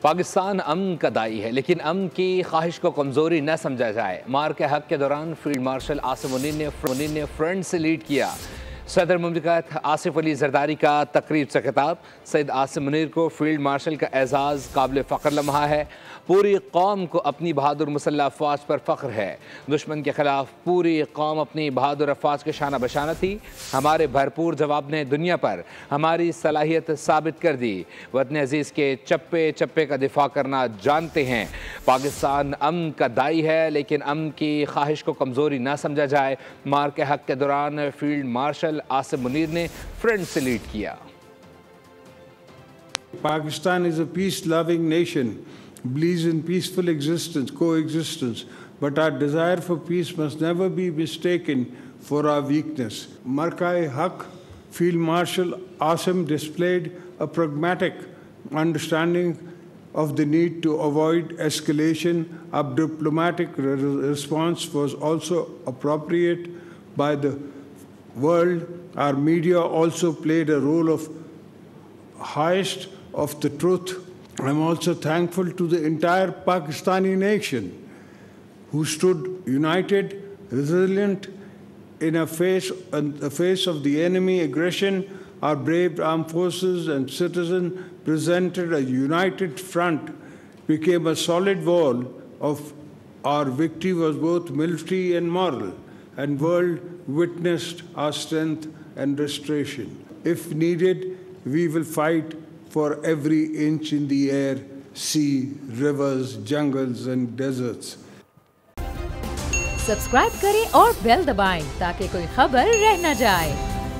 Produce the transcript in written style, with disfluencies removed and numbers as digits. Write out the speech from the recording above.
पाकिस्तान अमन का दाई है, लेकिन अमन की ख्वाहिश को कमज़ोरी न समझा जाए। मार के हक के दौरान फील्ड मार्शल आसिम मुनीर ने फ्रंट से लीड किया। सदर मुमलिकत आसिफ ज़रदारी का तकरीब से खिताब। सैयद आसिम मुनीर को फील्ड मार्शल का एजाज़ काबिल फ़ख्र लम्हा है। पूरी कौम को अपनी बहादुर मुसल्लह अफ़वाज पर फ़ख्र है। दुश्मन के ख़िलाफ़ पूरी कौम अपनी बहादुर अफ़वाज के शाना बशाना थी। हमारे भरपूर जवाब ने दुनिया पर हमारी सलाहियत साबित कर दी। वतन अज़ीज़ के चप्पे चप्पे का दिफा करना जानते हैं। पाकिस्तान अमन का दाई है, लेकिन अमन की ख्वाहिश को कमज़ोरी ना समझा जाए। मार के हक के दौरान फील्ड मार्शल आसिम मुनीर ने फ्रंट से लीड किया। Pakistan is a peace-loving nation, believes in peaceful existence, coexistence, but our desire for peace must never be mistaken for our weakness. Markai-Haq Field Marshal Asim displayed a pragmatic understanding of the need to avoid escalation. A diplomatic response was also appropriate by the world. Our media also played a role of highest of the truth. I'm also thankful to the entire Pakistani nation who stood united, resilient in the face of the enemy aggression. Our brave armed forces and citizens presented a united front, became a solid wall of our victory was both military and moral, and world witnessed our strength and restoration. If needed, we will fight for every inch in the air, sea, rivers, jungles and deserts. Subscribe करें और bell दबाएं ताकि कोई खबर रह न जाए।